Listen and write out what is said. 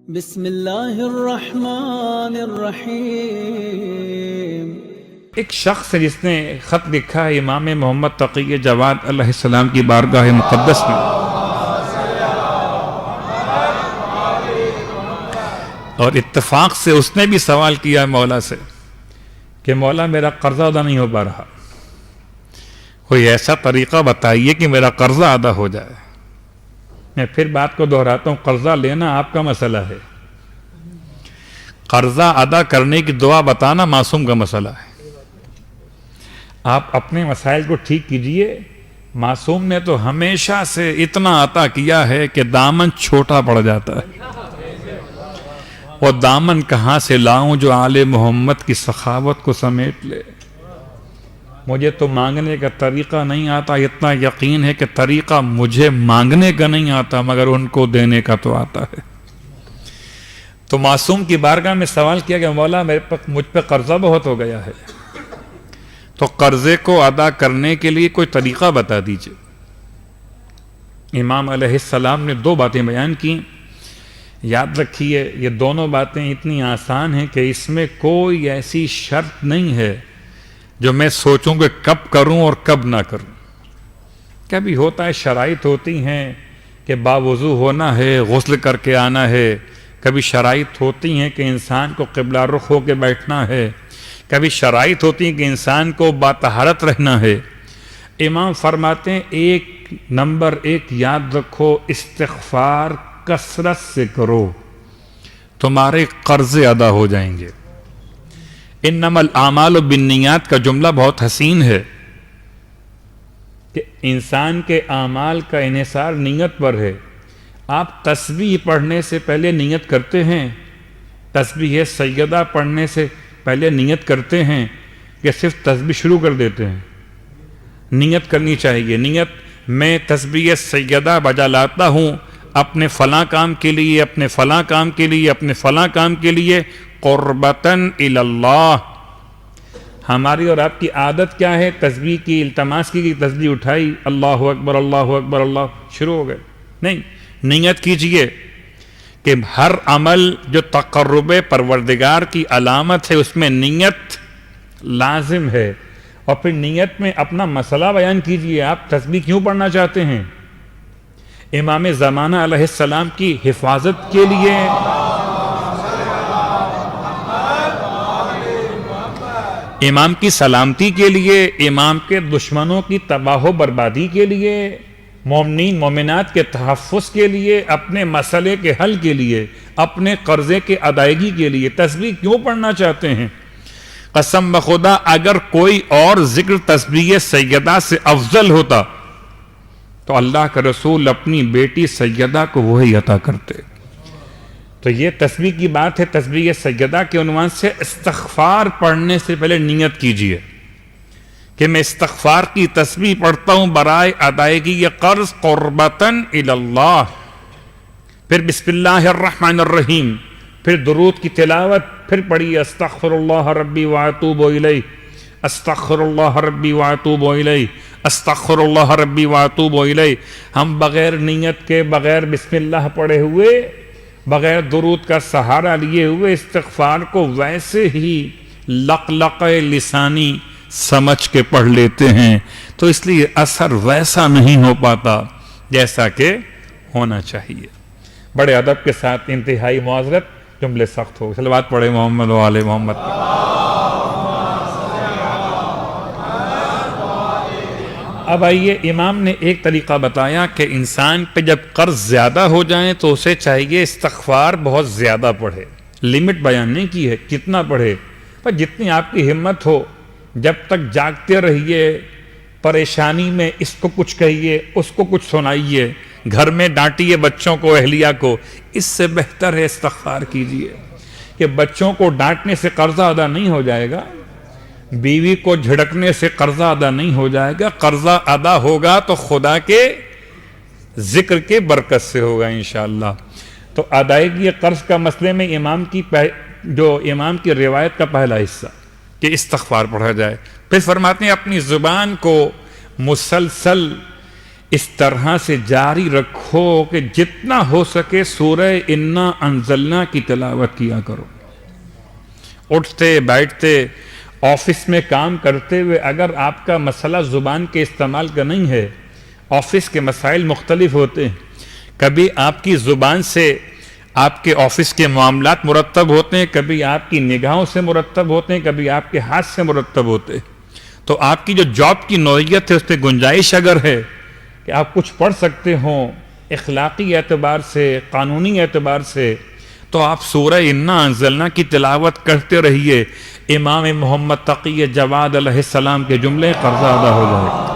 بسم اللہ الرحمن الرحیم۔ ایک شخص ہے جس نے خط لکھا ہے امام محمد تقی جواد علیہ السلام کی بارگاہ مقدس میں، اور اتفاق سے اس نے بھی سوال کیا مولا سے کہ مولا میرا قرضہ ادا نہیں ہو پا رہا، کوئی ایسا طریقہ بتائیے کہ میرا قرضہ ادا ہو جائے۔ میں پھر بات کو دہراتا ہوں، قرضہ لینا آپ کا مسئلہ ہے، قرضہ ادا کرنے کی دعا بتانا معصوم کا مسئلہ ہے۔ آپ اپنے مسائل کو ٹھیک کیجئے۔ معصوم نے تو ہمیشہ سے اتنا عطا کیا ہے کہ دامن چھوٹا پڑ جاتا ہے، وہ دامن کہاں سے لاؤں جو آل محمد کی سخاوت کو سمیٹ لے۔ مجھے تو مانگنے کا طریقہ نہیں آتا، اتنا یقین ہے کہ طریقہ مجھے مانگنے کا نہیں آتا مگر ان کو دینے کا تو آتا ہے۔ تو معصوم کی بارگاہ میں سوال کیا کہ مولا مجھ پہ قرضہ بہت ہو گیا ہے، تو قرضے کو ادا کرنے کے لیے کوئی طریقہ بتا دیجئے۔ امام علیہ السلام نے دو باتیں بیان کی، یاد رکھیے یہ دونوں باتیں اتنی آسان ہیں کہ اس میں کوئی ایسی شرط نہیں ہے جو میں سوچوں کہ کب کروں اور کب نہ کروں۔ کبھی ہوتا ہے شرائط ہوتی ہیں کہ باوضو ہونا ہے، غسل کر کے آنا ہے، کبھی شرائط ہوتی ہیں کہ انسان کو قبلہ رخ ہو کے بیٹھنا ہے، کبھی شرائط ہوتی ہیں کہ انسان کو باطہارت رہنا ہے۔ امام فرماتے ہیں ایک نمبر ایک یاد رکھو، استغفار کثرت سے کرو، تمہارے قرضے ادا ہو جائیں گے۔ انما الاعمال بالنیات کا جملہ بہت حسین ہے کہ انسان کے اعمال کا انحصار نیت پر ہے۔ آپ تسبیح پڑھنے سے پہلے نیت کرتے ہیں، تسبیح سیدہ پڑھنے سے پہلے نیت کرتے ہیں کہ صرف تسبیح شروع کر دیتے ہیں؟ نیت کرنی چاہیے۔ نیت میں تسبیح سیدہ بجا لاتا ہوں اپنے فلاں کام کے لیے، اپنے فلاں کام کے لیے، اپنے فلاں کام کے لیے، قربتاً الی اللہ۔ ہماری اور آپ کی عادت کیا ہے؟ تسبیح کی التماس کی، تسبیح اٹھائی، اللہ اکبر اللہ اکبر، اللہ شروع ہو گئے۔ نہیں، نیت کیجئے کہ ہر عمل جو تقرب پروردگار کی علامت ہے اس میں نیت لازم ہے، اور پھر نیت میں اپنا مسئلہ بیان کیجئے۔ آپ تسبیح کیوں پڑھنا چاہتے ہیں؟ امام زمانہ علیہ السلام کی حفاظت کے لیے، امام کی سلامتی کے لیے، امام کے دشمنوں کی تباہ و بربادی کے لیے، مومنین مومنات کے تحفظ کے لیے، اپنے مسئلے کے حل کے لیے، اپنے قرضے کے ادائیگی کے لیے تسبیح کیوں پڑھنا چاہتے ہیں؟ قسم بخدا اگر کوئی اور ذکر تسبیح سیدہ سے افضل ہوتا تو اللہ کا رسول اپنی بیٹی سیدہ کو وہی عطا کرتے۔ تو یہ تسبیح کی بات ہے۔ تسبیح سیدہ کے عنوان سے استغفار پڑھنے سے پہلے نیت کیجئے کہ میں استغفار کی تسبیح پڑھتا ہوں برائے ادائیگی یہ قرض، قربتاً الی اللہ۔ پھر بسم اللہ الرحمن الرحیم، پھر درود کی تلاوت، پھر پڑھیے استغفر اللہ ربی واتوب الیہ، استغفر اللہ ربی واتوب الیہ، استغفر اللہ ربی واتوب الیہ۔ ہم بغیر نیت کے، بغیر بسم اللہ پڑھے ہوئے، بغیر درود کا سہارا لیے ہوئے استغفار کو ویسے ہی لقلقہ لسانی سمجھ کے پڑھ لیتے ہیں، تو اس لیے اثر ویسا نہیں ہو پاتا جیسا کہ ہونا چاہیے۔ بڑے ادب کے ساتھ، انتہائی معذرت، جملے سخت ہو، صلوات پڑھے محمد و آل محمد۔ اب آئیے، امام نے ایک طریقہ بتایا کہ انسان پہ جب قرض زیادہ ہو جائیں تو اسے چاہیے استغفار بہت زیادہ پڑھے۔ لمٹ بیان نہیں کی ہے کتنا پڑھے، پر جتنی آپ کی ہمت ہو، جب تک جاگتے رہیے، پریشانی میں اس کو کچھ کہیے، اس کو کچھ سنائیے، گھر میں ڈانٹیے بچوں کو، اہلیہ کو، اس سے بہتر ہے استغفار کیجئے۔ کہ بچوں کو ڈانٹنے سے قرضہ ادا نہیں ہو جائے گا، بیوی کو جھڑکنے سے قرضہ ادا نہیں ہو جائے گا، قرضہ ادا ہوگا تو خدا کے ذکر کے برکت سے ہوگا انشاءاللہ۔ تو ادائیگی قرض کا مسئلے میں امام کی روایت کا پہلا حصہ کہ استغفار پڑھا جائے۔ پھر فرماتے ہیں اپنی زبان کو مسلسل اس طرح سے جاری رکھو کہ جتنا ہو سکے سورہ انا انزلنا کی تلاوت کیا کرو. اٹھتے بیٹھتے آفس میں کام کرتے ہوئے اگر آپ کا مسئلہ زبان کے استعمال کا نہیں ہے، آفس کے مسائل مختلف ہوتے ہیں، کبھی آپ کی زبان سے آپ کے آفس کے معاملات مرتب ہوتے ہیں، کبھی آپ کی نگاہوں سے مرتب ہوتے ہیں، کبھی آپ کے ہاتھ سے مرتب ہوتے ہیں. تو آپ کی جو جاب کی نوعیت ہے اس پہ گنجائش اگر ہے کہ آپ کچھ پڑھ سکتے ہوں اخلاقی اعتبار سے، قانونی اعتبار سے، تو آپ سورہ انا انزلنا کی تلاوت کرتے رہیے. امام محمد تقی جواد علیہ السلام کے جملے قرضہ ادا ہو جائے.